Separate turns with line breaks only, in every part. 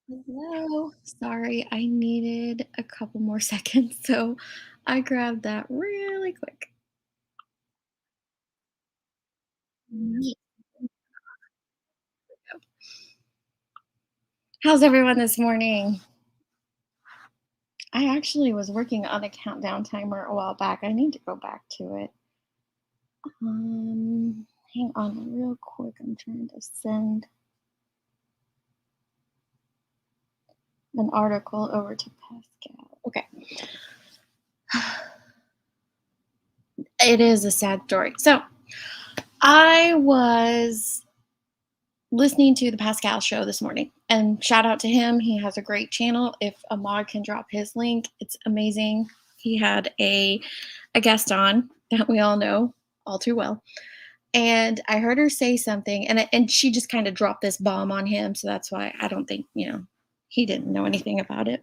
Hello. Sorry, I needed a couple more seconds, so I grabbed that really quick. Neat. How's everyone this morning? I actually was working on a countdown timer a while back. I need to go back to it. Hang on real quick. I'm trying to send an article over to Pascal. Okay. It is a sad story. So I was listening to the Pascal show this morning. And shout out to him. He has a great channel. If Ahmad can drop his link, it's amazing. He had a guest on that we all know all too well. And I heard her say something, and she just kind of dropped this bomb on him. So that's why I don't think, he didn't know anything about it.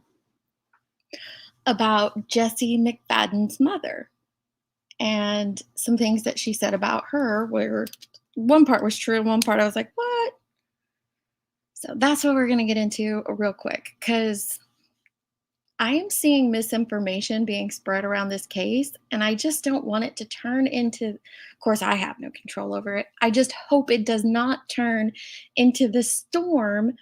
About Jesse McFadden's mother. And some things that she said about her where one part was true, and one part I was like, what? So that's what we're going to get into real quick because I am seeing misinformation being spread around this case, and I just don't want it to turn into, of course, I have no control over it. I just hope it does not turn into the storm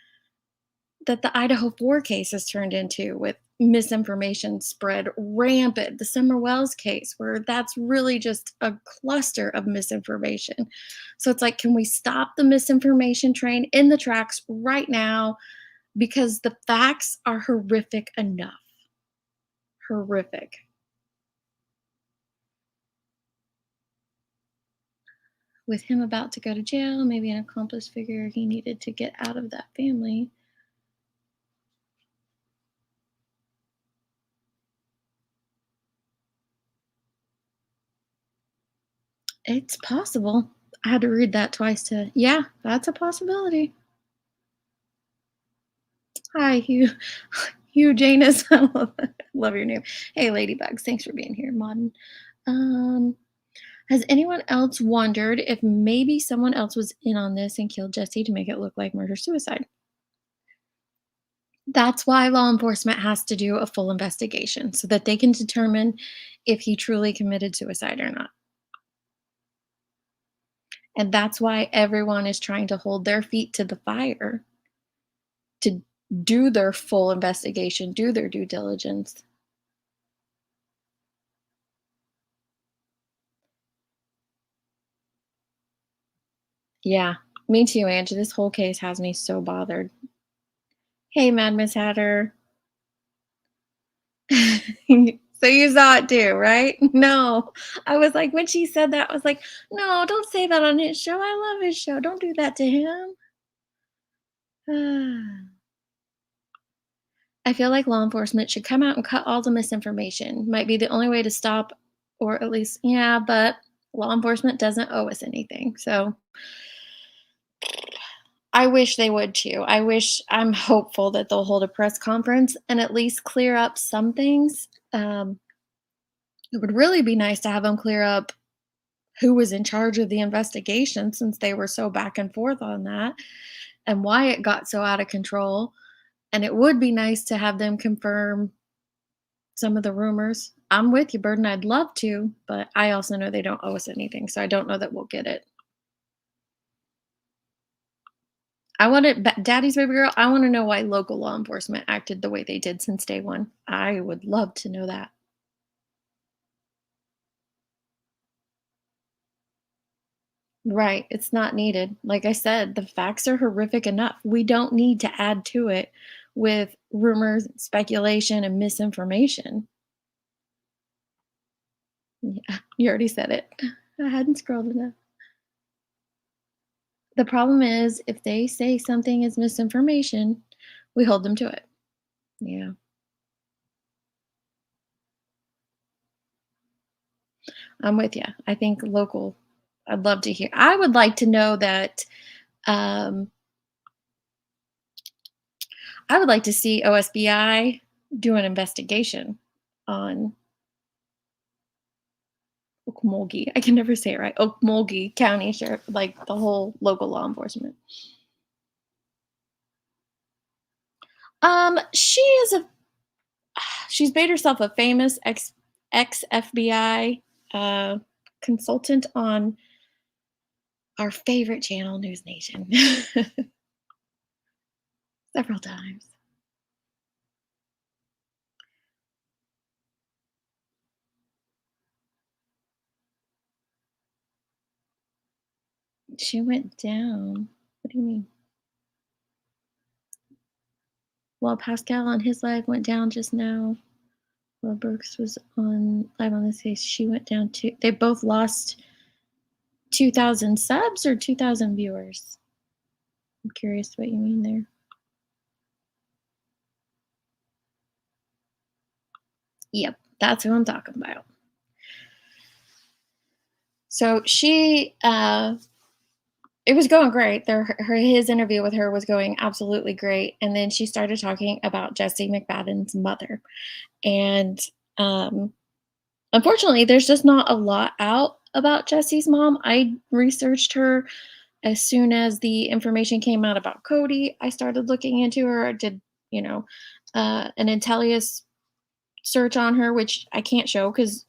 that the Idaho 4 case has turned into with misinformation spread rampant. The Summer Wells case, where that's really just a cluster of misinformation. So it's like, can we stop the misinformation train in the tracks right now? Because the facts are horrific enough. Horrific. With him about to go to jail, maybe an accomplice figure, he needed to get out of that family. It's possible. I had to read that twice to, yeah, that's a possibility. Hi, Hugh. Hugh Janus. I love your name. Hey, Ladybugs. Thanks for being here, Modern. Um, has anyone else wondered if maybe someone else was in on this and killed Jesse to make it look like murder suicide? That's why law enforcement has to do a full investigation so that they can determine if he truly committed suicide or not. And that's why everyone is trying to hold their feet to the fire to do their full investigation, do their due diligence. Yeah, me too, Angie. This whole case has me so bothered. Hey, Mad Miss Hatter. So you saw it too, right? No. I was like, when she said that, I was like, no, don't say that on his show. I love his show. Don't do that to him. I feel like law enforcement should come out and cut all the misinformation. Might be the only way to stop, or at least, yeah, but law enforcement doesn't owe us anything. So I wish they would too. I'm hopeful that they'll hold a press conference and at least clear up some things. It would really be nice to have them clear up who was in charge of the investigation since they were so back and forth on that and why it got so out of control. And it would be nice to have them confirm some of the rumors. I'm with you, Burden. I'd love to, but I also know they don't owe us anything. So I don't know that we'll get it. I want it, Daddy's baby girl. I want to know why local law enforcement acted the way they did since day one. I would love to know that. Right. It's not needed. Like I said, the facts are horrific enough. We don't need to add to it with rumors, speculation, and misinformation. Yeah, you already said it. I hadn't scrolled enough. The problem is, if they say something is misinformation, we hold them to it. Yeah, I'm with you. I think local, I'd love to hear. I would like to know that. Um, I would like to see OSBI do an investigation on Okmulgee. I can never say it right. Okmulgee County Sheriff, like the whole local law enforcement. She is a she's made herself a famous ex FBI uh, consultant on our favorite channel, News Nation, several times. She went down. What do you mean? While Pascal on his live went down just now, while Brooks was on live on this case, she went down too. They both lost 2,000 subs or 2,000 viewers. I'm curious what you mean there. Yep, that's who I'm talking about. So it was going great. His interview with her was going absolutely great, and then she started talking about Jesse McFadden's mother, and um, unfortunately, there's just not a lot out about Jesse's mom. I researched her as soon as the information came out about Cody. I started looking into her. I did, you know, an Intellius search on her, which I can't show because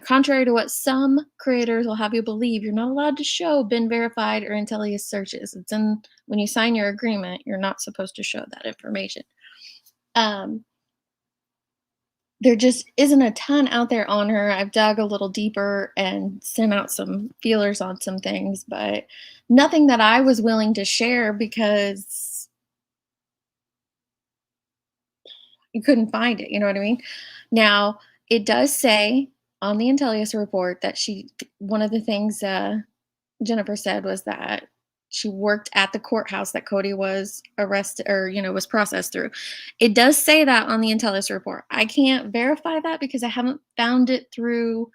contrary to what some creators will have you believe, you're not allowed to show been verified or Intellius searches. It's in when you sign your agreement, you're not supposed to show that information. Um, there just isn't a ton out there on her. I've dug a little deeper and sent out some feelers on some things, but nothing that I was willing to share because you couldn't find it. You know what I mean? Now, it does say on the Intellius report that one of the things Jennifer said was that she worked at the courthouse that Cody was arrested or, was processed through. It does say that on the Intellis report. I can't verify that because I haven't found it through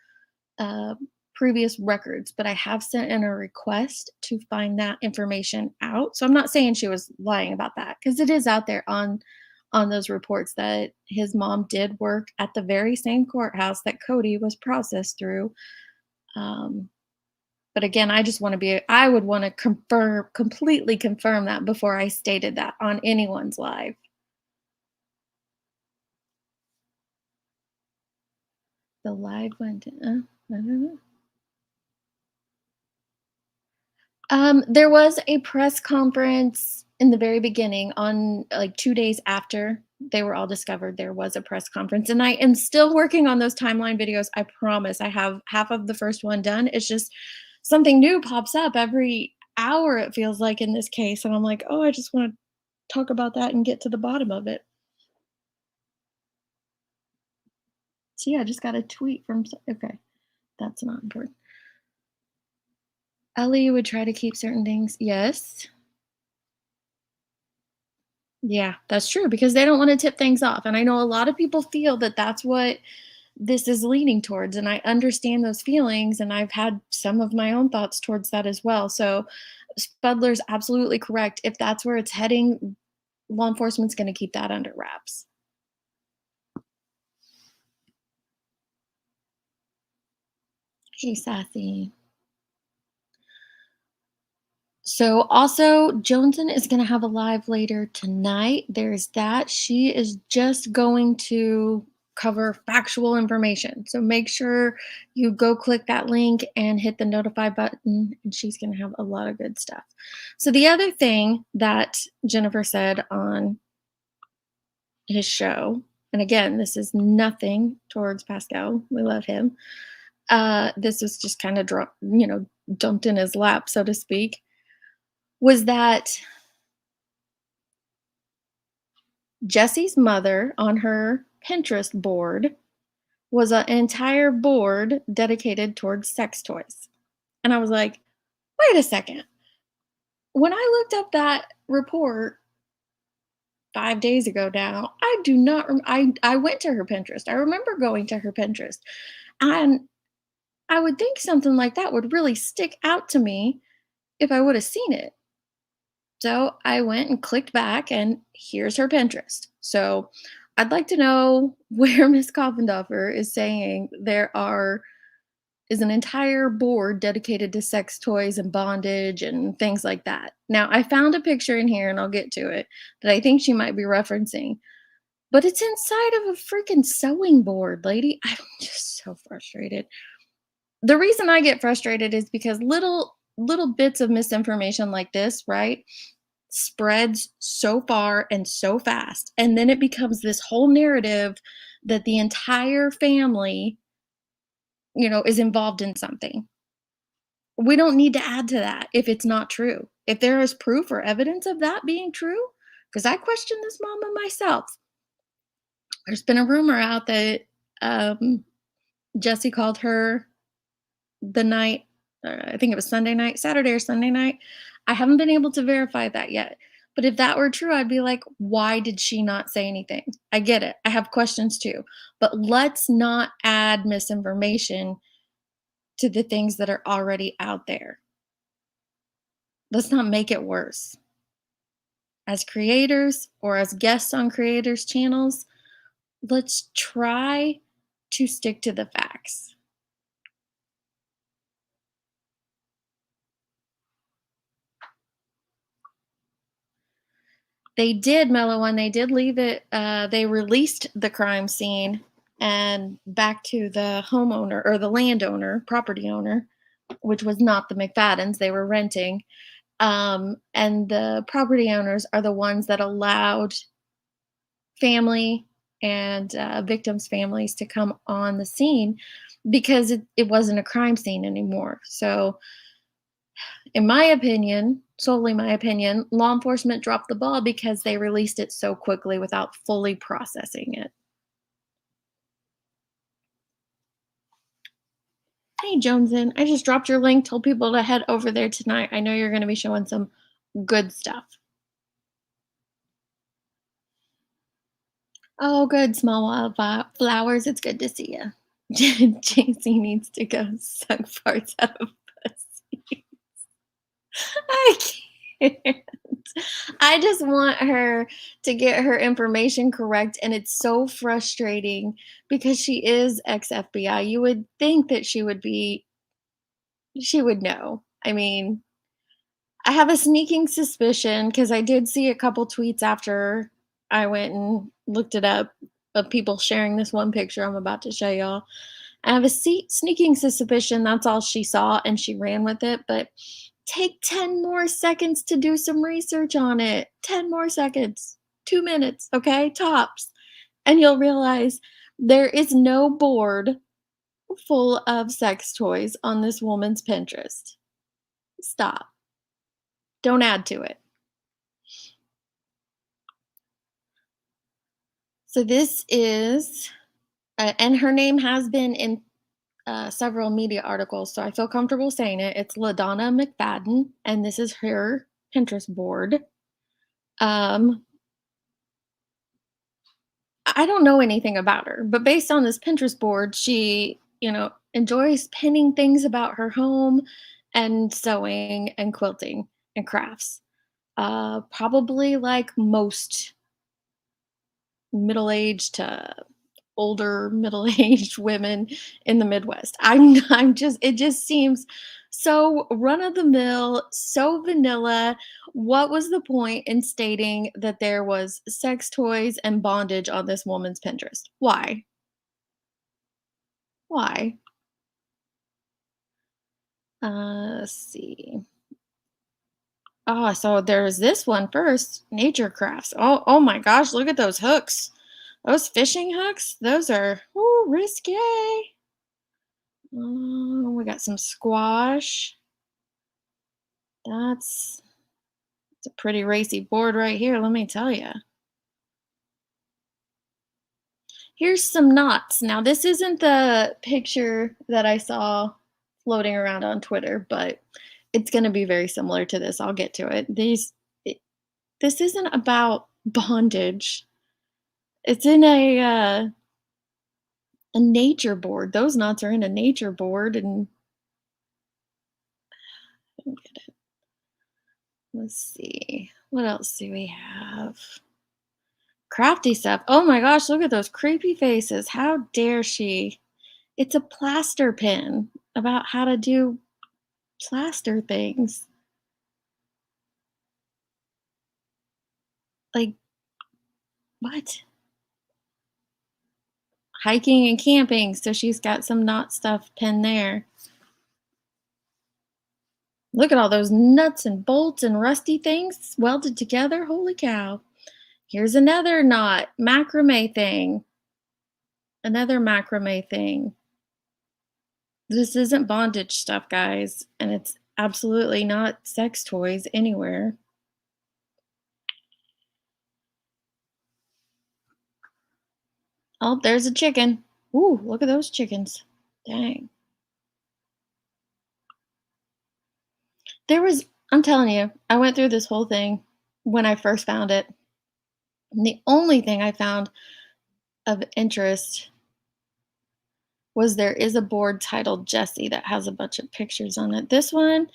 uh, previous records, but I have sent in a request to find that information out. So I'm not saying she was lying about that because it is out there on those reports that his mom did work at the very same courthouse that Cody was processed through. Um, but again, I would want to completely confirm that before I stated that on anyone's live. The live went, I don't know. There was a press conference in the very beginning on like 2 days after they were all discovered. There was a press conference, and I am still working on those timeline videos. I promise. I have half of the first one done. It's just something new pops up every hour, it feels like in this case. And I'm like, oh, I just want to talk about that and get to the bottom of it. So yeah, I just got a tweet from, okay, that's not important. Ellie would try to keep certain things. Yes. Yeah, that's true because they don't want to tip things off. And I know a lot of people feel that that's what this is leaning towards. And I understand those feelings. And I've had some of my own thoughts towards that as well. So Spudler's absolutely correct. If that's where it's heading, law enforcement's going to keep that under wraps. Hey, Sassy. So also Johnson is going to have a live later tonight. There's that. She is just going to cover factual information. So make sure you go click that link and hit the notify button, and she's going to have a lot of good stuff. So the other thing that Jennifer said on his show, and again, this is nothing towards Pascal. We love him. This was just kind of dumped in his lap, so to speak, was that Jesse's mother on her Pinterest board was an entire board dedicated towards sex toys. And I was like, wait a second. When I looked up that report 5 days ago now, I do not, I went to her Pinterest. I remember going to her Pinterest. And I would think something like that would really stick out to me if I would have seen it. So I went and clicked back, and here's her Pinterest. So I'd like to know where Miss Coffendorfer is saying there are is an entire board dedicated to sex toys and bondage and things like that. Now, I found a picture in here, and I'll get to it, that I think she might be referencing, but it's inside of a freaking sewing board, lady. I'm just so frustrated. The reason I get frustrated is because little bits of misinformation like this, right, spreads so far and so fast, and then it becomes this whole narrative that the entire family, is involved in something. We don't need to add to that if it's not true. If there is proof or evidence of that being true, because I question this mama myself. There's been a rumor out that Jesse called her the night, I think it was Sunday night, Saturday or Sunday night. I haven't been able to verify that yet. But if that were true, I'd be like, why did she not say anything? I get it. I have questions too. But let's not add misinformation to the things that are already out there. Let's not make it worse. As creators or as guests on creators' channels, let's try to stick to the facts. They did, Mellow One, they did leave it, they released the crime scene and back to the homeowner or the landowner, property owner, which was not the McFadens, they were renting. And the property owners are the ones that allowed family and victims' families to come on the scene because it wasn't a crime scene anymore. So, in my opinion, solely my opinion, law enforcement dropped the ball because they released it so quickly without fully processing it. Hey, Joneson, I just dropped your link, told people to head over there tonight. I know you're going to be showing some good stuff. Oh, good, small flowers. It's good to see you. JC needs to go suck farts out of pussy. I can't. I just want her to get her information correct, and it's so frustrating because she is ex FBI. You would think that she would know. I mean, I have a sneaking suspicion because I did see a couple tweets after I went and looked it up of people sharing this one picture I'm about to show y'all. I have a sneaking suspicion that's all she saw and she ran with it, but take 10 more seconds to do some research on it. 10 more seconds, 2 minutes, okay? Tops. And you'll realize there is no board full of sex toys on this woman's Pinterest. Stop. Don't add to it. So this is, and her name has been in several media articles, so I feel comfortable saying it. It's LaDonna McFaden, and this is her Pinterest board. I don't know anything about her, but based on this Pinterest board, she, enjoys pinning things about her home and sewing and quilting and crafts. Probably like most middle-aged to older middle-aged women in the Midwest. I'm just it just seems so run of the mill, so vanilla. What was the point in stating that there was sex toys and bondage on this woman's Pinterest? Why? Why? Let's see. Oh, so there's this one first, nature crafts. Oh my gosh, look at those hooks. Those fishing hooks, those are risque. Oh, we got some squash. That's it's a pretty racy board right here, let me tell you. Here's some knots. Now, this isn't the picture that I saw floating around on Twitter, but it's going to be very similar to this. I'll get to it. This isn't about bondage. It's in a nature board. Those knots are in a nature board, and I don't get it. Let's see. What else do we have? Crafty stuff. Oh my gosh, look at those creepy faces. How dare she? It's a plaster pin. about how to do plaster things. Like, what? Hiking and camping, so she's got some knot stuff pinned there. Look at all those nuts and bolts and rusty things welded together. Holy cow. Here's another knot, macrame thing. Another macrame thing. This isn't bondage stuff, guys, and it's absolutely not sex toys anywhere. Oh, there's a chicken. Ooh, look at those chickens. Dang. I'm telling you, I went through this whole thing when I first found it. And the only thing I found of interest was there is a board titled Jessie that has a bunch of pictures on it. This one,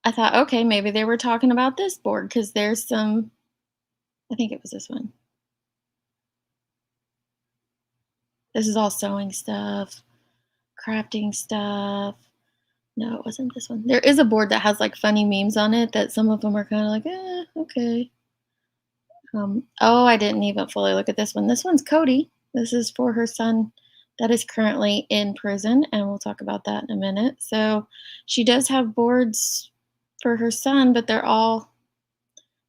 I thought, okay, maybe they were talking about this board because there's some, I think it was this one. This is all sewing stuff, crafting stuff. No, it wasn't this one. There is a board that has like funny memes on it that some of them are kind of like, okay. Oh, I didn't even fully look at this one. This one's Cody. This is for her son that is currently in prison, and we'll talk about that in a minute. So she does have boards for her son, but this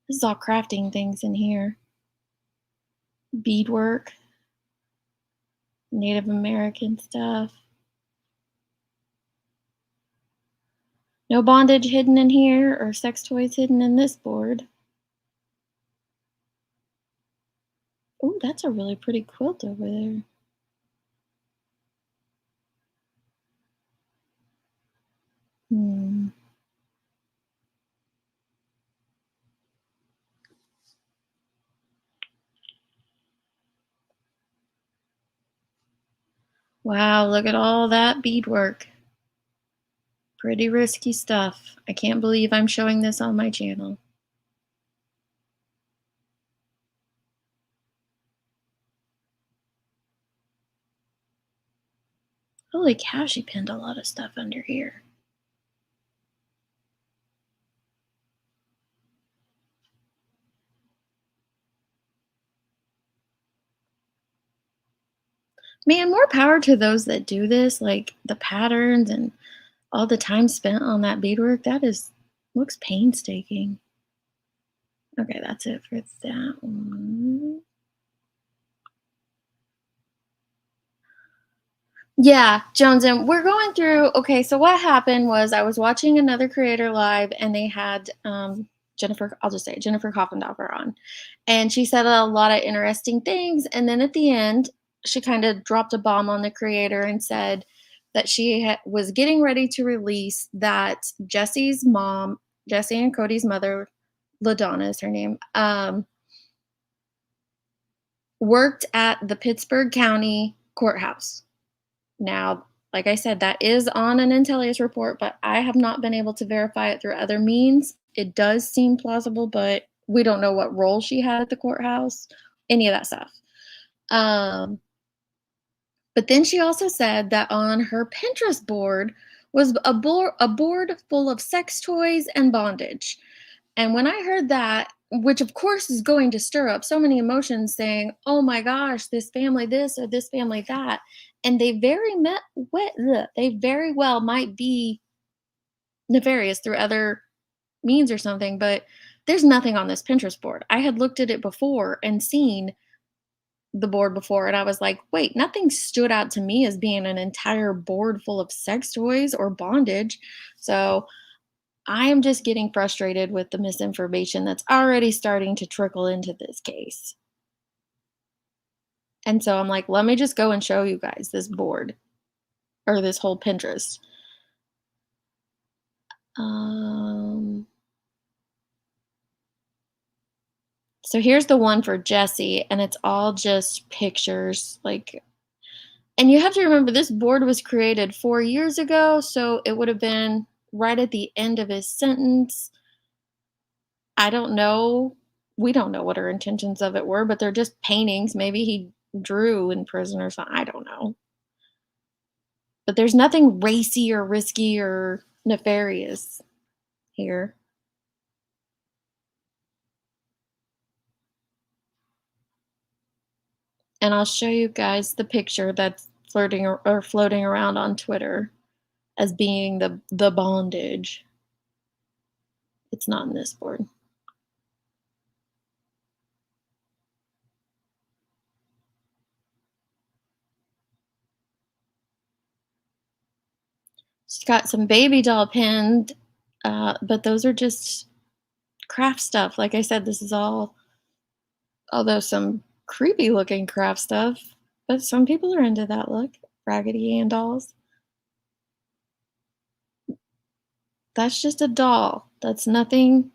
is all crafting things in here. Beadwork, Native American stuff. No bondage hidden in here or sex toys hidden in this board. Oh, that's a really pretty quilt over there. Hmm. Wow, look at all that beadwork. Pretty risky stuff. I can't believe I'm showing this on my channel. Holy cow, she pinned a lot of stuff under here. Man, more power to those that do this, like the patterns and all the time spent on that beadwork. Looks painstaking. Okay, that's it for that one. Yeah, Jones, and we're going through. Okay, so what happened was I was watching another creator live, and they had Jennifer. I'll just say Jennifer Koffendorfer on, and she said a lot of interesting things. And then at the end, she kind of dropped a bomb on the creator and said that was getting ready to release that Jesse's mom, Jesse and Cody's mother, LaDonna is her name, worked at the Pittsburgh County Courthouse. Now, like I said, that is on an Intellius report, but I have not been able to verify it through other means. It does seem plausible, but we don't know what role she had at the courthouse, any of that stuff. But then she also said that on her Pinterest board was a board full of sex toys and bondage. And when I heard that, which of course is going to stir up so many emotions saying, oh my gosh, this family this or this family that. And they very well might be nefarious through other means or something, but there's nothing on this Pinterest board. I had looked at it before and seen the board before, and I was like, wait, nothing stood out to me as being an entire board full of sex toys or bondage. So I am just getting frustrated with the misinformation that's already starting to trickle into this case. And so I'm like, let me just go and show you guys this board or this whole Pinterest. So here's the one for Jesse, and it's all just pictures. And you have to remember this board was created 4 years ago, so it would have been right at the end of his sentence. I don't know. We don't know what her intentions of it were, but they're just paintings. Maybe he drew in prison or something. I don't know. But there's nothing racy or risky or nefarious here. And I'll show you guys the picture that's flirting or floating around on Twitter as being the bondage. It's not in this board. She's got some baby doll pinned, but those are just craft stuff. Like I said, this is all, although some creepy looking craft stuff, but some people are into that look. Raggedy Ann dolls. That's just a doll. That's nothing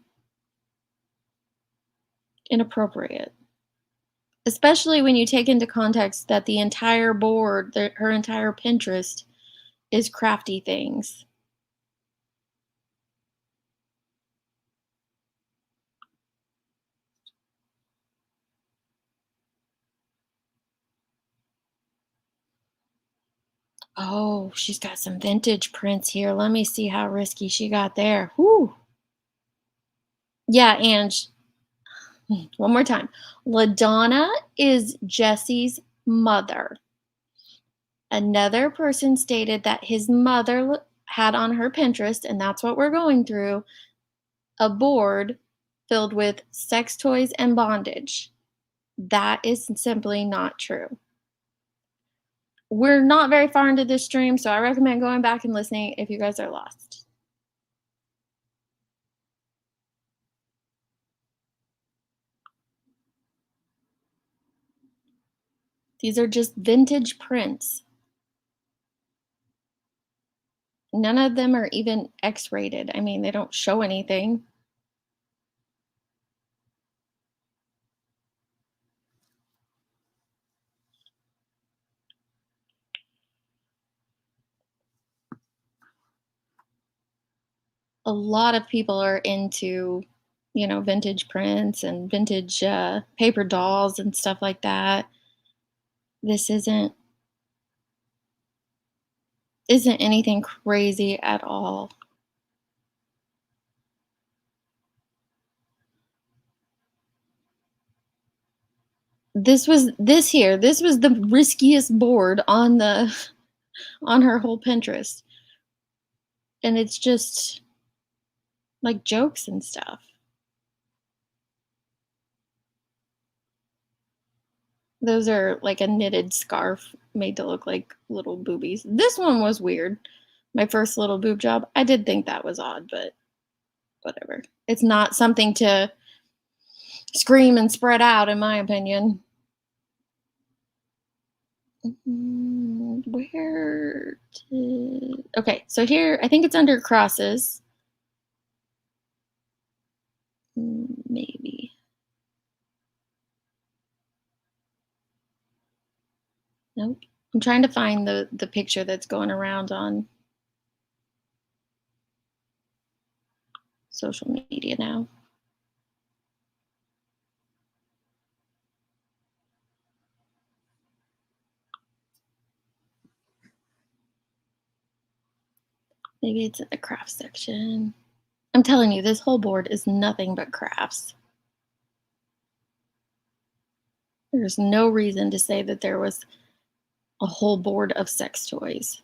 inappropriate. Especially when you take into context that the entire board, her entire Pinterest is crafty things. Oh, she's got some vintage prints here. Let me see how risky she got there. Whoo. Yeah, and one more time. LaDonna is Jesse's mother. Another person stated that his mother had on her Pinterest, and that's what we're going through, a board filled with sex toys and bondage. That is simply not true. We're not very far into this stream, so I recommend going back and listening if you guys are lost. These are just vintage prints. None of them are even X-rated. I mean, they don't show anything. A lot of people are into, vintage prints and vintage paper dolls and stuff like that. This isn't anything crazy at all. This was the riskiest board on her whole Pinterest. And it's just like jokes and stuff. Those are like a knitted scarf made to look like little boobies. This one was weird. My first little boob job. I did think that was odd, but whatever. It's not something to scream and spread out, in my opinion. Where did... Okay, so here, I think it's under crosses. Maybe. Nope. I'm trying to find the picture that's going around on social media now. Maybe it's in the craft section. I'm telling you, this whole board is nothing but crafts. There's no reason to say that there was a whole board of sex toys.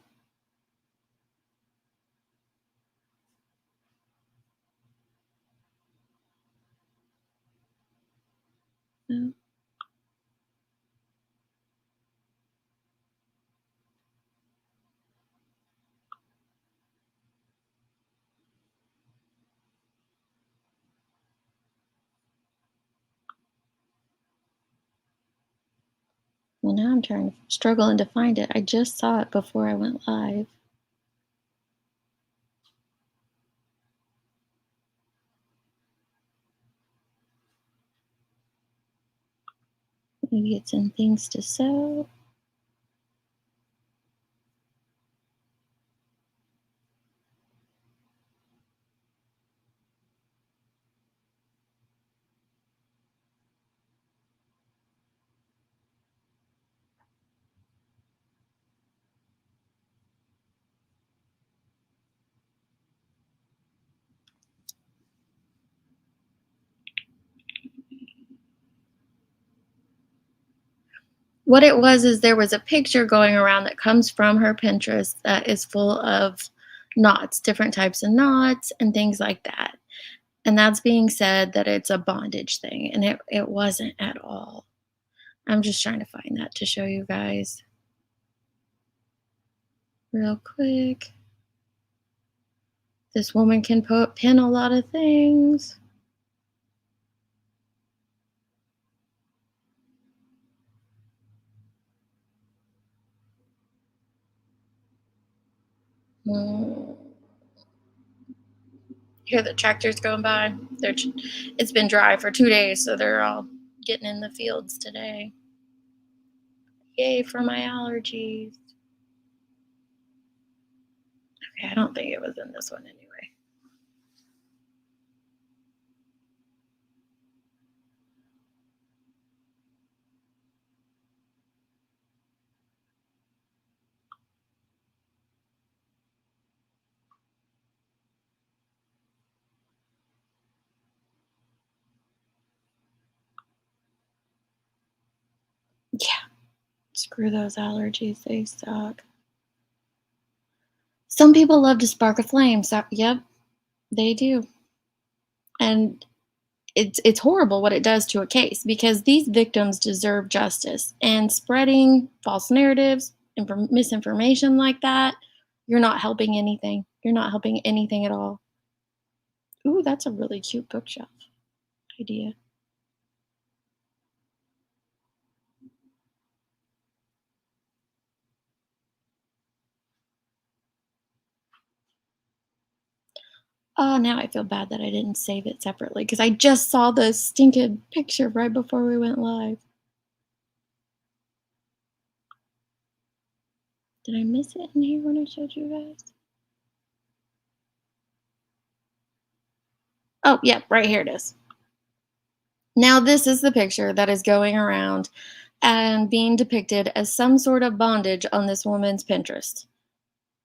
No. Well, now I'm struggling to find it. I just saw it before I went live. Maybe it's in things to sew. What it was is there was a picture going around that comes from her Pinterest that is full of knots, different types of knots and things like that. And that's being said that it's a bondage thing, and it wasn't at all. I'm just trying to find that to show you guys real quick. This woman can pin a lot of things. Mm. Hear the tractors going by. It's been dry for 2 days, so they're all getting in the fields today. Yay for my allergies. Okay, I don't think it was in this one anyway. Yeah, screw those allergies. They suck. Some people love to spark a flame. So, yep, they do. And it's horrible what it does to a case because these victims deserve justice. And spreading false narratives and misinformation like that, you're not helping anything. You're not helping anything at all. Ooh, that's a really cute bookshelf idea. Oh, now I feel bad that I didn't save it separately because I just saw the stinking picture right before we went live. Did I miss it in here when I showed you guys? Oh, yeah, right here it is. Now, this is the picture that is going around and being depicted as some sort of bondage on this woman's Pinterest.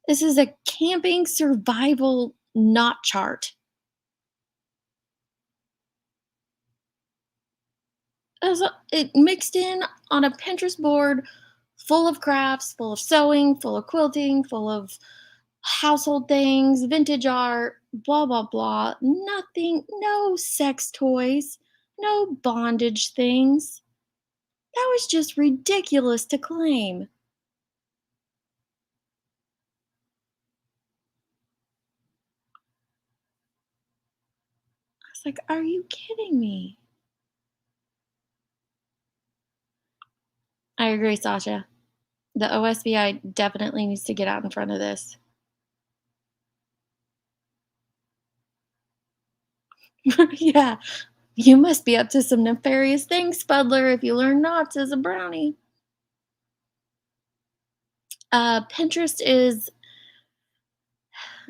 This is a camping survival knot chart. It mixed in on a Pinterest board full of crafts, full of sewing, full of quilting, full of household things, vintage art, blah, blah, blah. Nothing, no sex toys, no bondage things. That was just ridiculous to claim. I was like, are you kidding me? I agree, Sasha. The OSBI definitely needs to get out in front of this. Yeah, you must be up to some nefarious things, Spudler, if you learn knots as a brownie. Pinterest is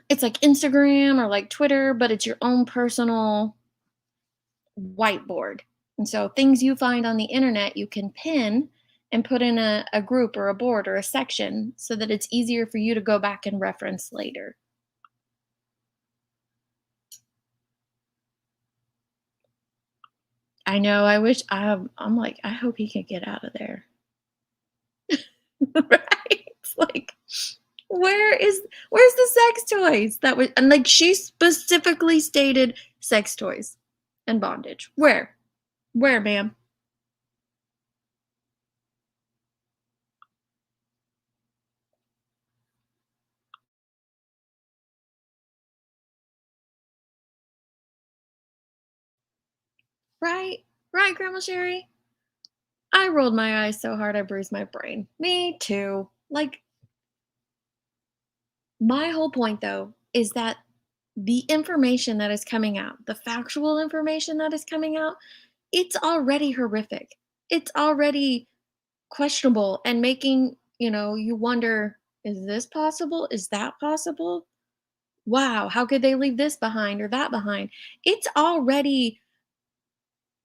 it's like Instagram or like Twitter, but it's your own personal whiteboard. And so things you find on the internet, you can pin and put in a group or a board or a section so that it's easier for you to go back and reference later. I know. I wish I'm like, I hope he could get out of there. Right? It's like, where's the sex toys? That was and like she specifically stated sex toys and bondage. Where? Where, ma'am? Right? Right, Grandma Sherry? I rolled my eyes so hard I bruised my brain. Me too. Like, my whole point though is that the information that is coming out, the factual information that is coming out, it's already horrific. It's already questionable and making, you wonder, is this possible? Is that possible? Wow, how could they leave this behind or that behind? It's already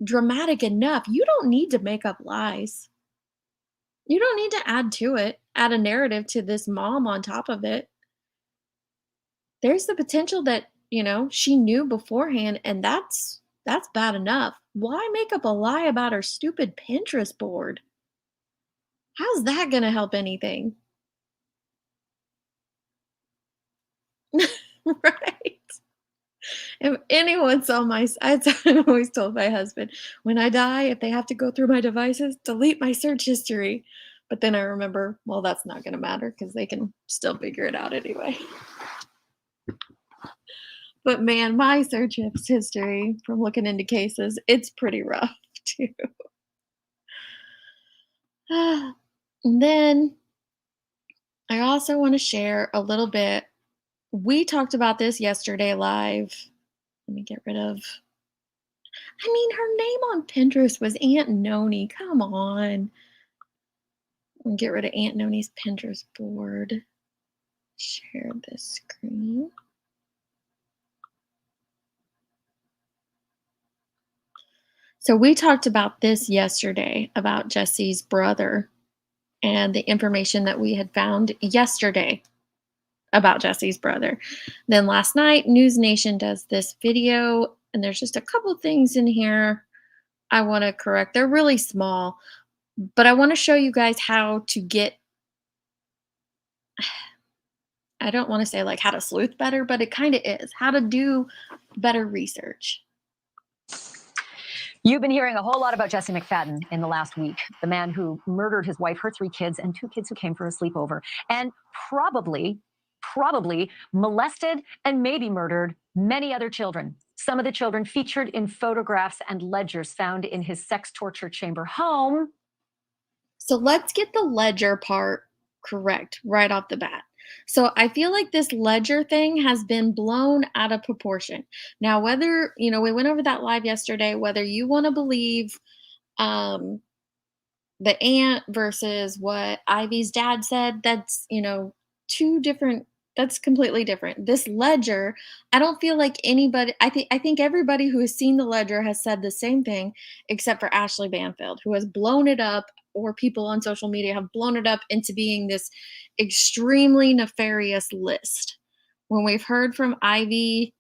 dramatic enough. You don't need to make up lies. You don't need to add to it, add a narrative to this mom on top of it. There's the potential that, she knew beforehand and that's bad enough. Why make up a lie about her stupid Pinterest board? How's that going to help anything? Right. If anyone saw I always told my husband, when I die, if they have to go through my devices, delete my search history. But then I remember, well, that's not going to matter because they can still figure it out anyway. But man, my search history from looking into cases, it's pretty rough too. And then I also want to share a little bit. We talked about this yesterday live. Let me get rid of. I mean, her name on Pinterest was Aunt Noni. Come on. Get rid of Aunt Noni's Pinterest board. Share this screen. So we talked about this yesterday about Jesse's brother and the information that we had found yesterday about Jesse's brother. Then last night, News Nation does this video, and there's just a couple things in here I want to correct. They're really small, but I want to show you guys how to get, I don't want to say like how to sleuth better, but it kind of is how to do better research.
You've been hearing a whole lot about Jesse McFaden in the last week, the man who murdered his wife, her 3 kids, and 2 kids who came for a sleepover, and probably molested and maybe murdered many other children. Some of the children featured in photographs and ledgers found in his sex torture chamber home.
So let's get the ledger part correct right off the bat. So I feel like this ledger thing has been blown out of proportion. Now, whether, we went over that live yesterday, whether you want to believe the aunt versus what Ivy's dad said, that's, two different, that's completely different. This ledger, I don't feel like anybody, I think everybody who has seen the ledger has said the same thing except for Ashley Banfield, who has blown it up, or people on social media have blown it up into being this extremely nefarious list. When we've heard from Ivy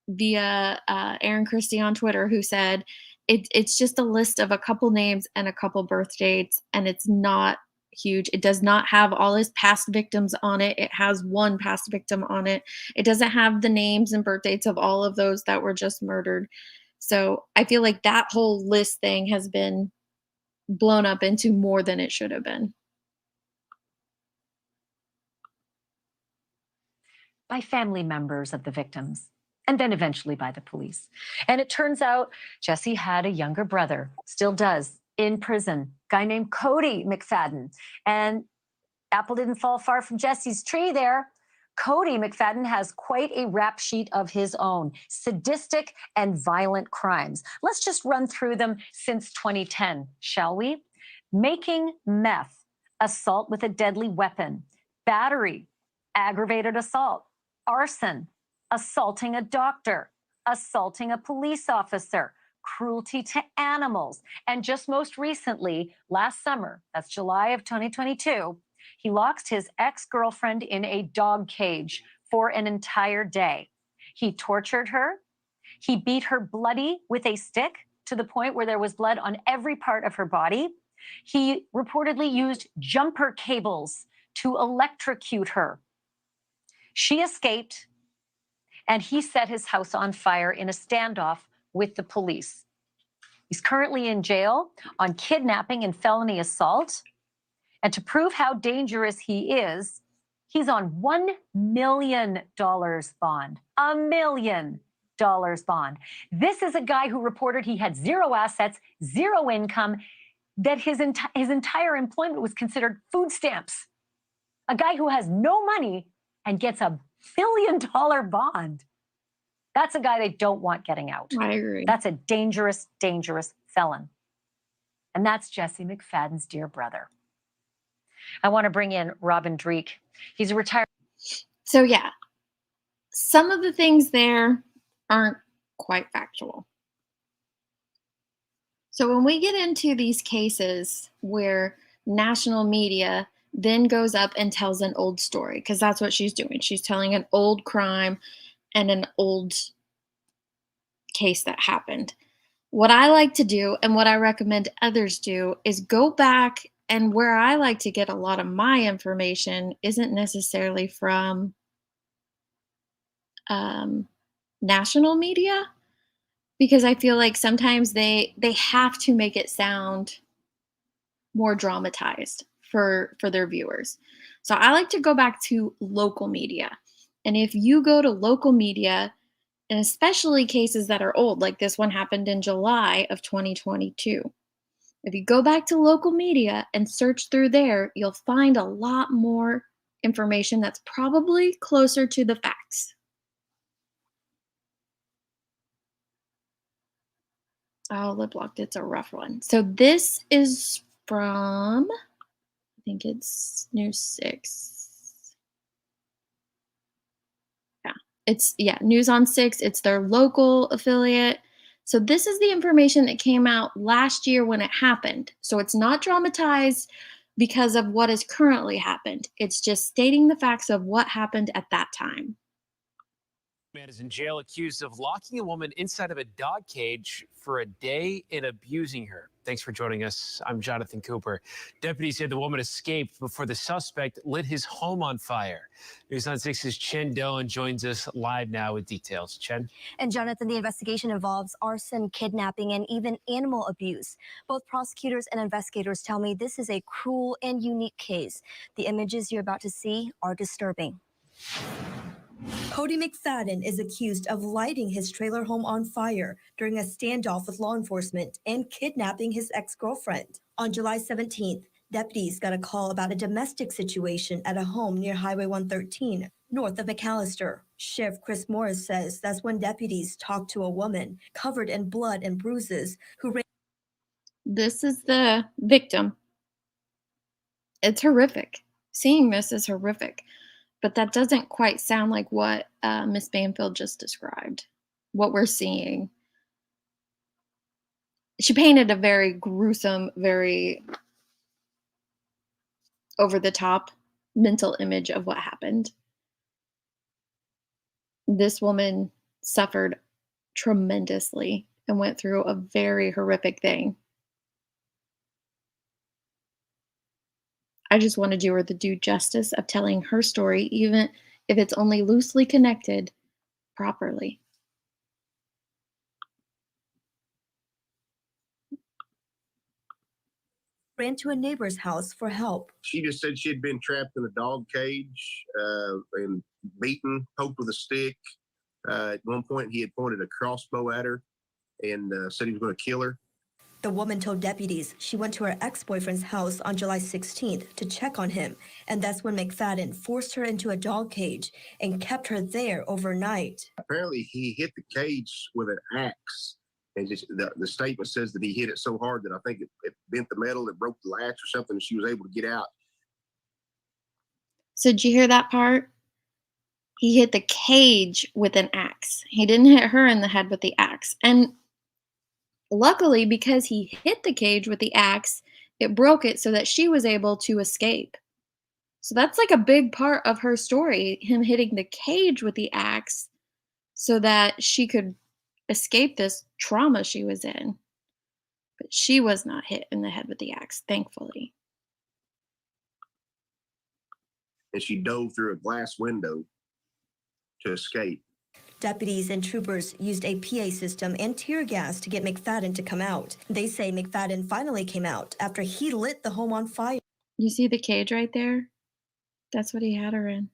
via Aaron Christie on Twitter, who said it's just a list of a couple names and a couple birth dates, and it's not huge. It does not have all his past victims on it. It has one past victim on it. It doesn't have the names and birth dates of all of those that were just murdered. So I feel like that whole list thing has been blown up into more than it should have been.
By family members of the victims, and then eventually by the police. And it turns out Jesse had a younger brother, still does, in prison, a guy named Cody McFaden. And apple didn't fall far from Jesse's tree there. Cody McFaden has quite a rap sheet of his own, sadistic and violent crimes. Let's just run through them since 2010, shall we? Making meth, assault with a deadly weapon, battery, aggravated assault, arson, assaulting a doctor, assaulting a police officer, cruelty to animals, and just most recently, last summer, that's July of 2022, he locked his ex-girlfriend in a dog cage for an entire day. He tortured her. He beat her bloody with a stick to the point where there was blood on every part of her body. He reportedly used jumper cables to electrocute her. She escaped, and he set his house on fire in a standoff with the police. He's currently in jail on kidnapping and felony assault. And to prove how dangerous he is, he's on $1 million bond. $1 million bond. This is a guy who reported he had 0 assets, 0 income, that his entire employment was considered food stamps. A guy who has no money and gets a $1 billion bond. That's a guy they don't want getting out.
I agree.
That's a dangerous, dangerous felon. And that's Jesse McFaden's dear brother. I want to bring in Robin Dreek. He's a retired.
So yeah, some of the things there aren't quite factual. So when we get into these cases where national media then goes up and tells an old story, because that's what she's doing. She's telling an old crime and an old case that happened. What I like to do and what I recommend others do is go back And where I like to get a lot of my information isn't necessarily from um, national media, because I feel like sometimes they have to make it sound more dramatized for their viewers. So I like to go back to local media. And if you go to local media, and especially cases that are old, like this one happened in July of 2022. If you go back to local media and search through there, you'll find a lot more information that's probably closer to the facts. Oh, lip locked, it's a rough one. So this is from, I think it's News 6. News on 6. It's their local affiliate. So this is the information that came out last year when it happened. So it's not dramatized because of what has currently happened. It's just stating the facts of what happened at that time.
Man is in jail accused of locking a woman inside of a dog cage for a day and abusing her. Thanks for joining us. I'm Jonathan Cooper. Deputies said the woman escaped before the suspect lit his home on fire. News on 6's Chen Doan joins us live now with details. Chen?
And Jonathan, the investigation involves arson, kidnapping, and even animal abuse. Both prosecutors and investigators tell me this is a cruel and unique case. The images you're about to see are disturbing. Cody McFaden is accused of lighting his trailer home on fire during a standoff with law enforcement and kidnapping his ex-girlfriend. On July 17th, deputies got a call about a domestic situation at a home near Highway 113, north of McAllister. Sheriff Chris Morris says that's when deputies talked to a woman covered in blood and bruises who ran.
This is the victim. It's horrific. Seeing this is horrific. But that doesn't quite sound like what Miss Banfield just described, what we're seeing. She painted a very gruesome, very over-the-top mental image of what happened. This woman suffered tremendously and went through a very horrific thing. I just want to do her the due justice of telling her story, even if it's only loosely connected, properly.
Ran to a neighbor's house for help.
She just said she had been trapped in a dog cage and beaten, poked with a stick. At one point, he had pointed a crossbow at her and said he was going to kill her.
The woman told deputies she went to her ex-boyfriend's house on July 16th to check on him, and that's when McFaden forced her into a dog cage and kept her there overnight.
Apparently, he hit the cage with an axe, and just the statement says that he hit it so hard that I think it bent the metal, it broke the latch or something, and she was able to get out.
So did you hear that part? He hit the cage with an axe. He didn't hit her in the head with the axe. And luckily, because he hit the cage with the axe, it broke it so that she was able to escape. So that's like a big part of her story, him hitting the cage with the axe so that she could escape this trauma she was in. But she was not hit in the head with the axe, thankfully.
And she dove through a glass window to escape.
Deputies and troopers used a PA system and tear gas to get McFaden to come out. They say McFaden finally came out after he lit the home on fire.
You see the cage right there? That's what he had her in.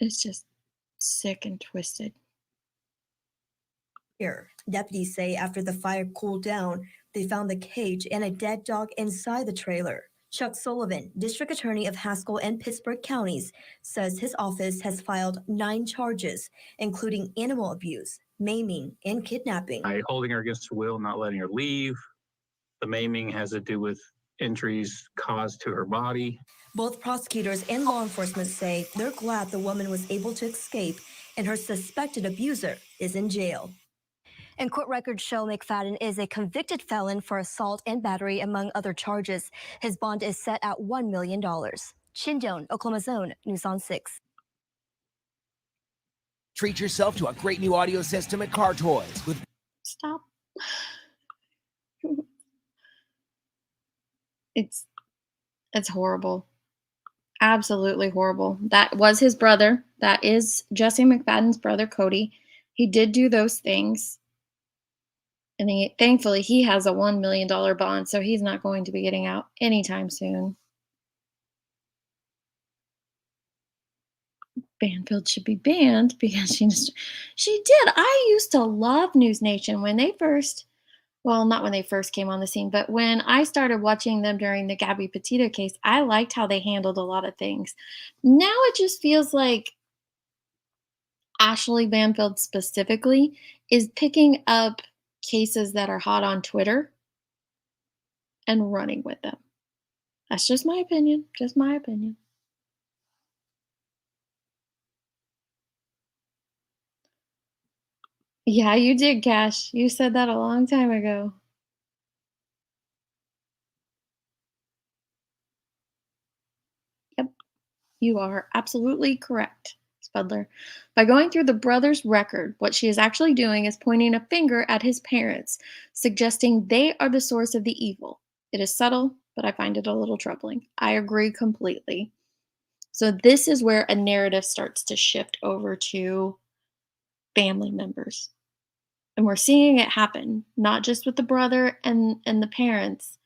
It's just sick and twisted.
Deputies say after the fire cooled down, they found the cage and a dead dog inside the trailer. Chuck Sullivan, district attorney of Haskell and Pittsburgh counties, says his office has filed 9 charges, including animal abuse, maiming, and kidnapping.
By holding her against her will, not letting her leave. The maiming has to do with injuries caused to her body.
Both prosecutors and law enforcement say they're glad the woman was able to escape and her suspected abuser is in jail. And court records show McFaden is a convicted felon for assault and battery, among other charges. His bond is set at $1 million. Chindon, Oklahoma Zone, News on 6.
Treat yourself to a great new audio system at Car Toys with
Stop. It's horrible. Absolutely horrible. That was his brother. That is Jesse McFadden's brother, Cody. He did do those things. And thankfully, he has a $1 million bond, so he's not going to be getting out anytime soon. Banfield should be banned because she did. I used to love News Nation when they first, well, not when they first came on the scene, but when I started watching them during the Gabby Petito case, I liked how they handled a lot of things. Now it just feels like Ashley Banfield specifically is picking up cases that are hot on Twitter and running with them. That's just my opinion. Just my opinion. Yeah, you did, Cash. You said that a long time ago. Yep, you are absolutely correct, Spudler. By going through the brother's record, what she is actually doing is pointing a finger at his parents, suggesting they are the source of the evil. It is subtle, but I find it a little troubling. I agree completely. So this is where a narrative starts to shift over to family members. And we're seeing it happen, not just with the brother and the parents.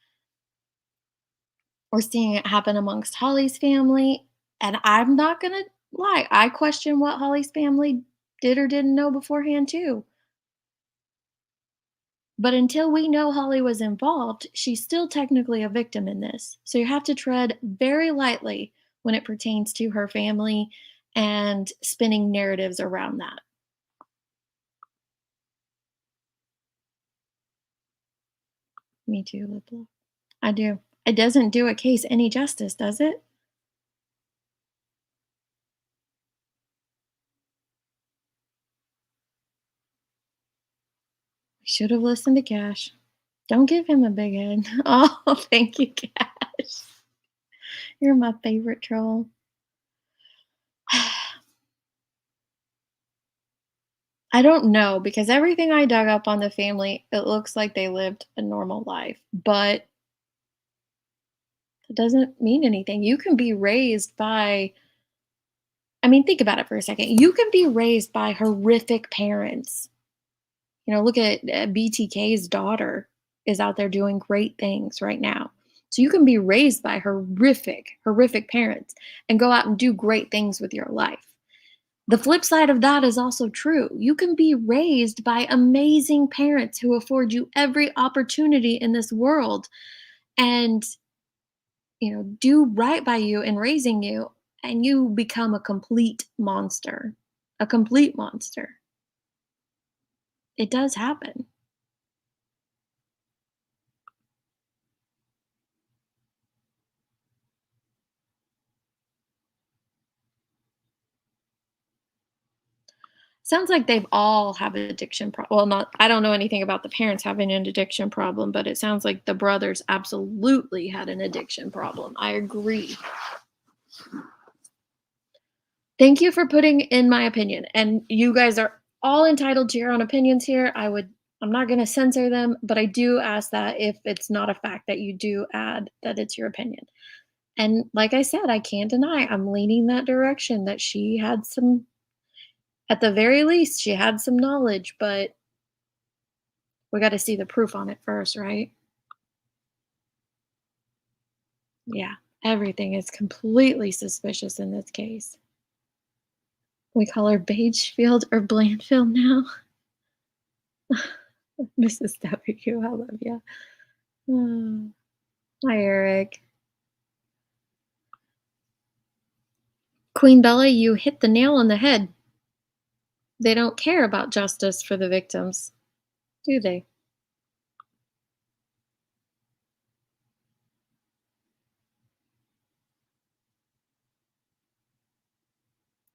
We're seeing it happen amongst Holly's family. And I'm not going to lie, I question what Holly's family did or didn't know beforehand, too. But until we know Holly was involved, she's still technically a victim in this. So you have to tread very lightly when it pertains to her family and spinning narratives around that. Me too, Lipla. I do. It doesn't do a case any justice, does it? We should have listened to Cash. Don't give him a big head. Oh, thank you, Cash. You're my favorite troll. I don't know, because everything I dug up on the family, it looks like they lived a normal life, but it doesn't mean anything. You can be raised by, I mean, think about it for a second. You can be raised by horrific parents. You know, look at BTK's daughter is out there doing great things right now. So you can be raised by horrific, horrific parents and go out and do great things with your life. The flip side of that is also true. You can be raised by amazing parents who afford you every opportunity in this world and, you know, do right by you in raising you, and you become a complete monster. A complete monster. It does happen. Sounds like they've all have an addiction problem. Well, not, I don't know anything about the parents having an addiction problem, but it sounds like the brothers absolutely had an addiction problem. I agree. Thank you for putting in my opinion. And you guys are all entitled to your own opinions here. I'm not going to censor them, but I do ask that if it's not a fact that you do add that it's your opinion. And like I said, I can't deny I'm leaning that direction, that she had some, at the very least, she had some knowledge, but we got to see the proof on it first, right? Yeah, everything is completely suspicious in this case. We call her Bagefield or Blandfield now. Mrs. W, I love you. Oh, hi, Eric. Queen Bella, you hit the nail on the head. They don't care about justice for the victims, do they?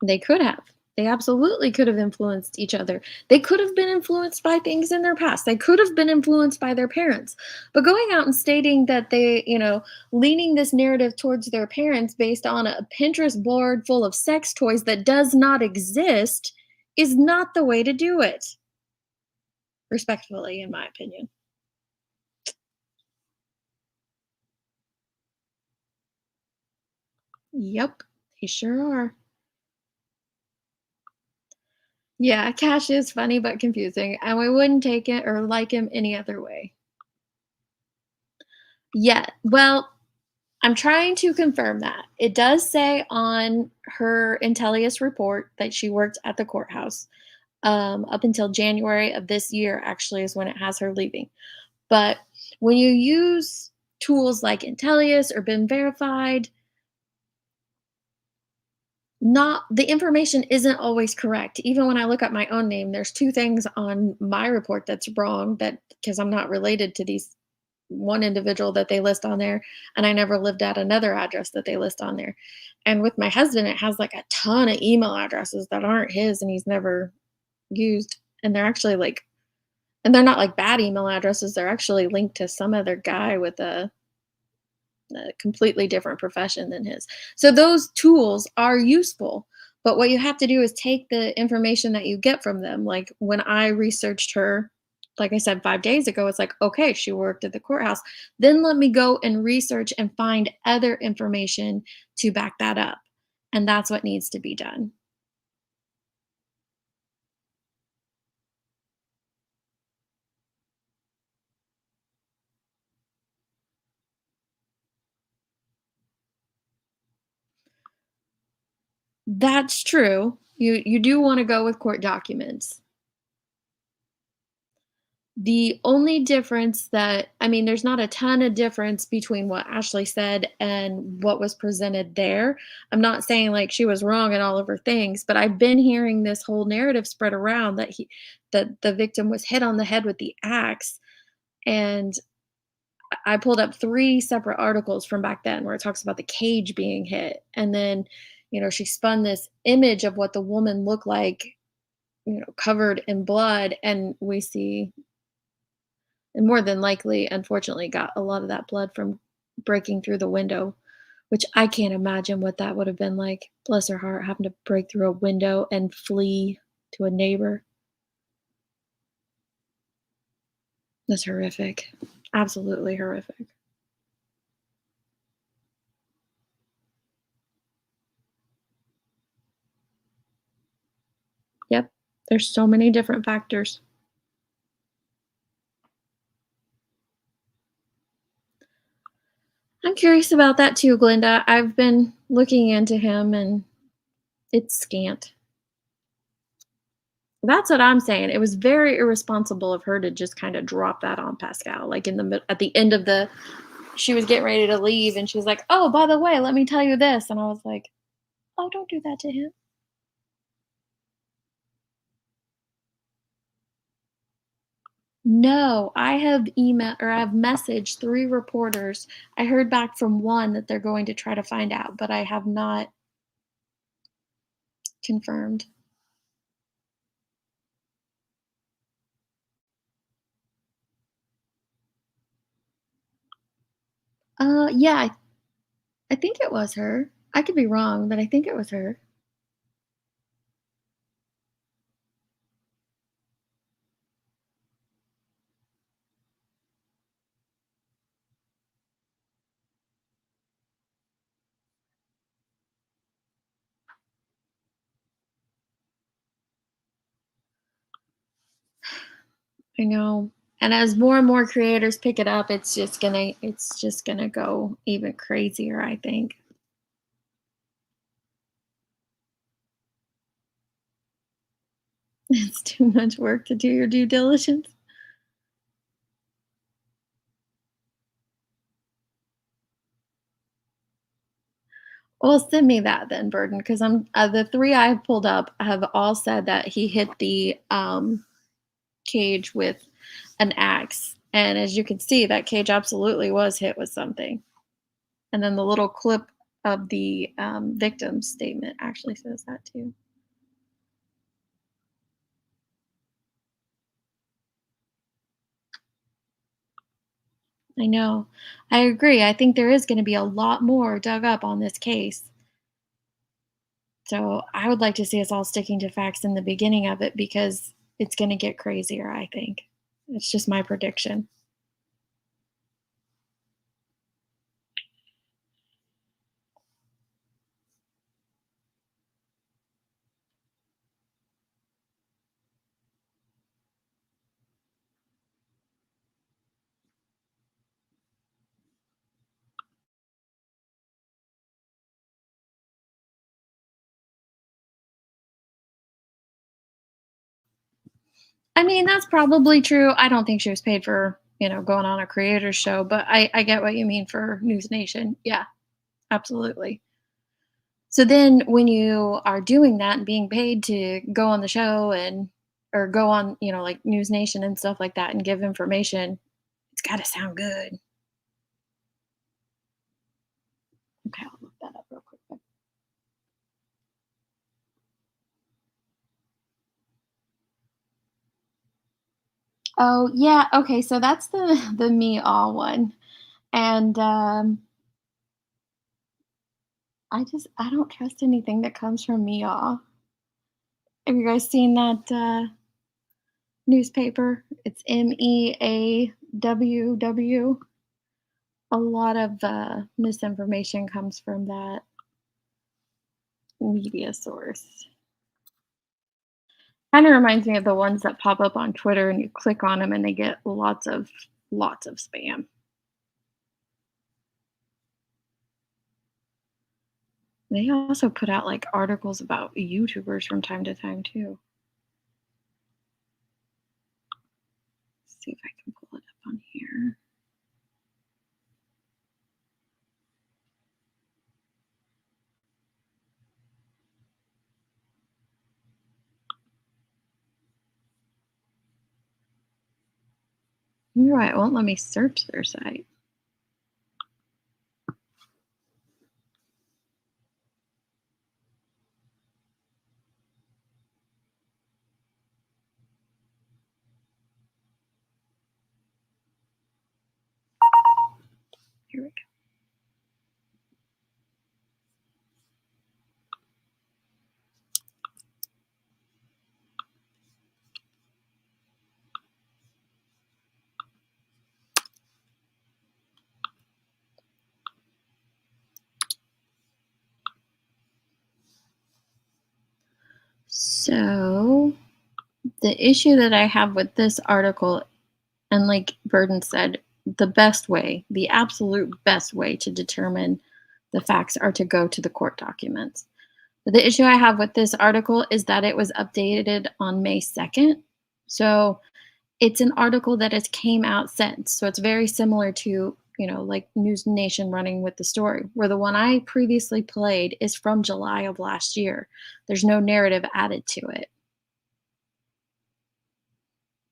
They could have. They absolutely could have influenced each other. They could have been influenced by things in their past. They could have been influenced by their parents. But going out and stating that they, leaning this narrative towards their parents based on a Pinterest board full of sex toys that does not exist is not the way to do it. Respectfully, in my opinion. Yep, they sure are. Yeah, Cash is funny but confusing, and we wouldn't take it or like him any other way. Yeah, well, I'm trying to confirm that. It does say on her Intellius report that she worked at the courthouse, up until January of this year, actually, is when it has her leaving. But when you use tools like Intellius or been verified, not the information isn't always correct. Even when I look up my own name, there's two things on my report that's wrong, that because I'm not related to these one individual that they list on there, and I never lived at another address that they list on there. And with my husband, it has like a ton of email addresses that aren't his and he's never used. And they're actually like, and they're not like bad email addresses. They're actually linked to some other guy with a completely different profession than his. So those tools are useful, but what you have to do is take the information that you get from them. Like when I researched her, like I said 5 days ago, it's like, okay, she worked at the courthouse. Then let me go and research and find other information to back that up. And that's what needs to be done. That's true. You do want to go with court documents. The only difference that I mean, there's not a ton of difference between what Ashley said and what was presented there. I'm not saying, like, she was wrong in all of her things, but I've been hearing this whole narrative spread around that the victim was hit on the head with the axe, and I pulled up 3 separate articles from back then where it talks about the cage being hit, and then, she spun this image of what the woman looked like, covered in blood, and we see and more than likely, unfortunately, got a lot of that blood from breaking through the window, which I can't imagine what that would have been like. Bless her heart, having to break through a window and flee to a neighbor. That's horrific. Absolutely horrific. Yep. There's so many different factors. I'm curious about that too, Glinda. I've been looking into him and it's scant. That's what I'm saying. It was very irresponsible of her to just kind of drop that on Pascal. Like at the end of she was getting ready to leave and she was like, "Oh, by the way, let me tell you this." And I was like, "Oh, don't do that to him." No, I have I've messaged 3 reporters. I heard back from 1 that they're going to try to find out, but I have not confirmed. Yeah, I think it was her. I could be wrong, but I think it was her. I know. And as more and more creators pick it up, it's just gonna go even crazier, I think. It's too much work to do your due diligence. Well, send me that then, Burden, because I'm the 3 I have pulled up have all said that he hit the cage with an axe, and as you can see, that cage absolutely was hit with something. And then the little clip of the victim's statement actually says that too. I know. I agree. I think there is going to be a lot more dug up on this case. So I would like to see us all sticking to facts in the beginning of it because it's going to get crazier, I think. It's just my prediction. I mean, that's probably true. I don't think she was paid for, going on a creator show, but I get what you mean for News Nation. Yeah, absolutely. So then when you are doing that and being paid to go on the show or go on, like News Nation and stuff like that and give information, it's got to sound good. Okay, I'll look that up real quick. Oh, yeah. Okay, so that's the me all one. And I don't trust anything that comes from me all. Have you guys seen that newspaper? It's MEAWW. A lot of misinformation comes from that media source. Kind of reminds me of the ones that pop up on Twitter and you click on them and they get lots of spam. They also put out like articles about YouTubers from time to time too. Let's see if I can pull it up on here. You're right, it won't let me search their site. Here we go. So the issue that I have with this article, and like Burden said, the absolute best way to determine the facts are to go to the court documents. But the issue I have with this article is that it was updated on May 2nd. So it's an article that has came out since. So it's very similar to, like News Nation running with the story, where the one I previously played is from July of last year. There's no narrative added to it.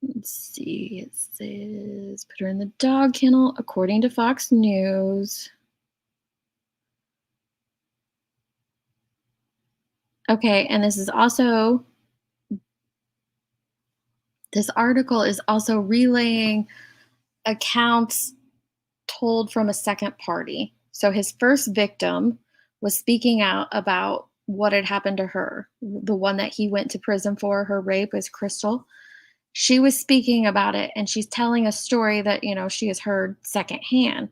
Let's see. It says, put her in the dog kennel, according to Fox News. Okay, and this article is also relaying accounts told from a second party. So his first victim was speaking out about what had happened to her. The one that he went to prison for, her rape, is Crystal. She was speaking about it and she's telling a story that, she has heard secondhand.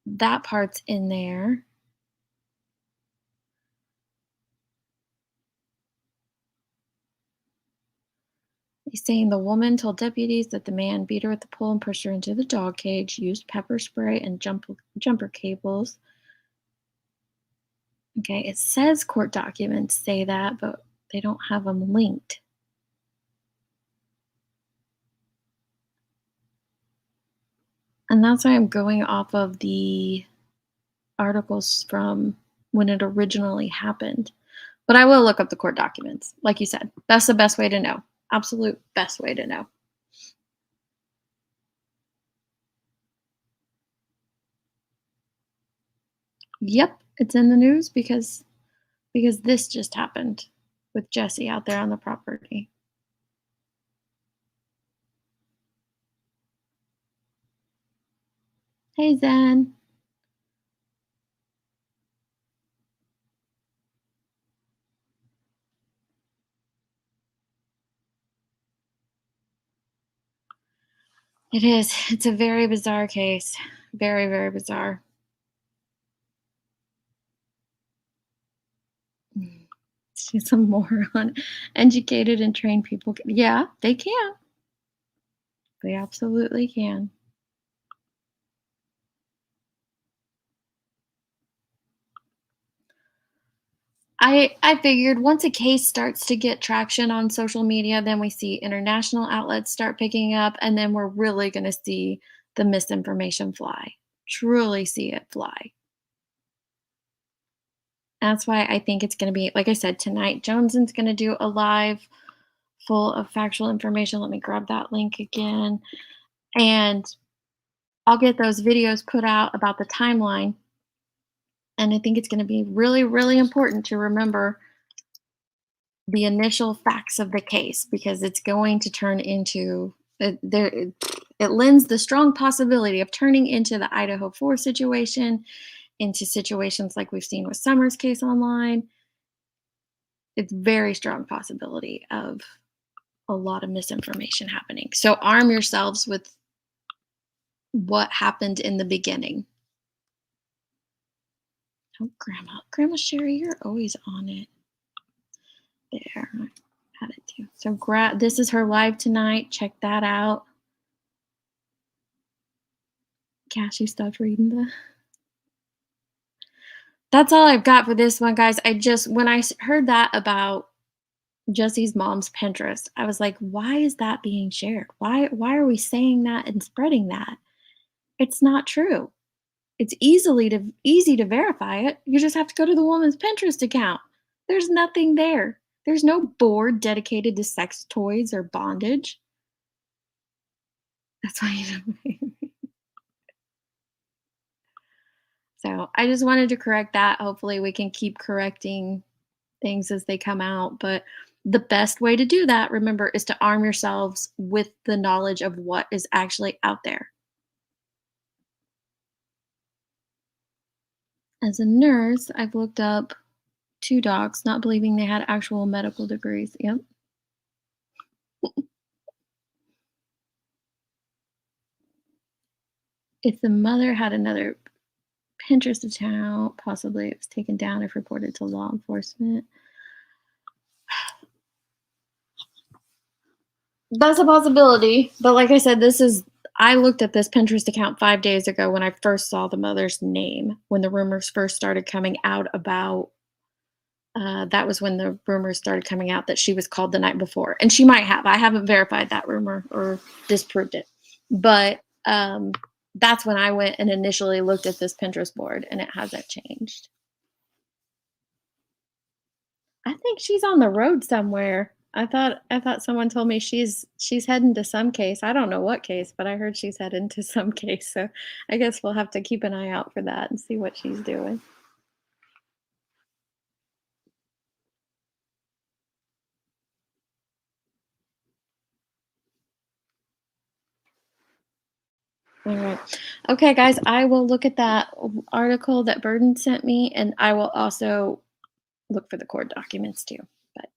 That part's in there. He's saying the woman told deputies that the man beat her with the pole and pushed her into the dog cage, used pepper spray and jumper cables. Okay, it says court documents say that, but they don't have them linked. And that's why I'm going off of the articles from when it originally happened. But I will look up the court documents. Like you said, that's the best way to know. Absolute best way to know. Yep, it's in the news because this just happened with Jesse out there on the property. Hey, Zen. It is. It's a very bizarre case. Very, very bizarre. She's a moron. Educated and trained people. Yeah, they can. They absolutely can. I figured once a case starts to get traction on social media, then we see international outlets start picking up, and then we're really going to see the misinformation fly. Truly see it fly. That's why I think it's going to be, like I said, tonight, Joneson's going to do a live full of factual information. Let me grab that link again. And I'll get those videos put out about the timeline. And I think it's going to be really, really important to remember the initial facts of the case, because it's going to turn into it lends the strong possibility of turning into the Idaho 4 situation, into situations like we've seen with Summers' case online. It's very strong possibility of a lot of misinformation happening. So arm yourselves with what happened in the beginning. Oh, Grandma Sherry, you're always on it. There, I had it too. So this is her live tonight. Check that out. Cash, you stopped reading the. That's all I've got for this one, guys. When I heard that about Jesse's mom's Pinterest, I was like, why is that being shared? Why are we saying that and spreading that? It's not true. It's easy to verify it. You just have to go to the woman's Pinterest account. There's nothing there. There's no board dedicated to sex toys or bondage. That's why you know. So I just wanted to correct that. Hopefully we can keep correcting things as they come out. But the best way to do that, remember, is to arm yourselves with the knowledge of what is actually out there. As a nurse, I've looked up 2 docs, not believing they had actual medical degrees. Yep. If the mother had another Pinterest account, possibly it was taken down if reported to law enforcement. That's a possibility, but like I said, I looked at this Pinterest account 5 days ago when I first saw the mother's name, when the rumors first started coming out about, that was when the rumors started coming out that she was called the night before. And she might have. I haven't verified that rumor or disproved it. But that's when I went and initially looked at this Pinterest board, and it hasn't changed. I think she's on the road somewhere. I thought someone told me she's heading to some case. I don't know what case, but I heard she's heading to some case. So I guess we'll have to keep an eye out for that and see what she's doing. All right. Okay, guys, I will look at that article that Burden sent me, and I will also look for the court documents too. But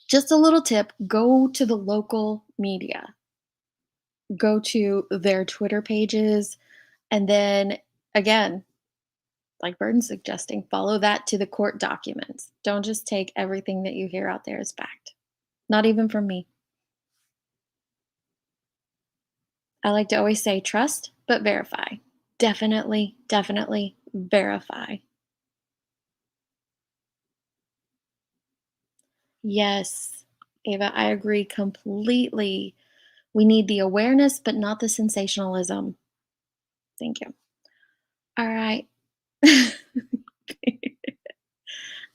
just a little tip, go to the local media. Go to their Twitter pages, and then again, like Burden's suggesting, follow that to the court documents. Don't just take everything that you hear out there as fact. Not even from me. I like to always say trust, but verify. Definitely, definitely verify. Yes, Ava, I agree completely. We need the awareness, but not the sensationalism. Thank you. All right. I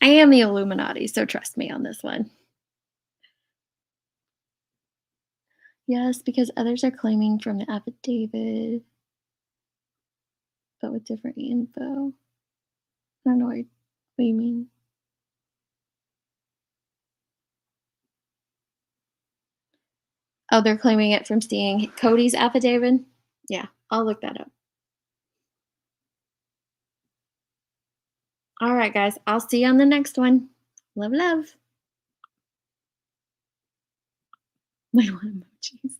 am the Illuminati, so trust me on this one. Yes, because others are claiming from the affidavit, but with different info. I don't know what you mean. Oh, they're claiming it from seeing Cody's affidavit? Yeah, I'll look that up. All right, guys, I'll see you on the next one. Love, love. My emojis.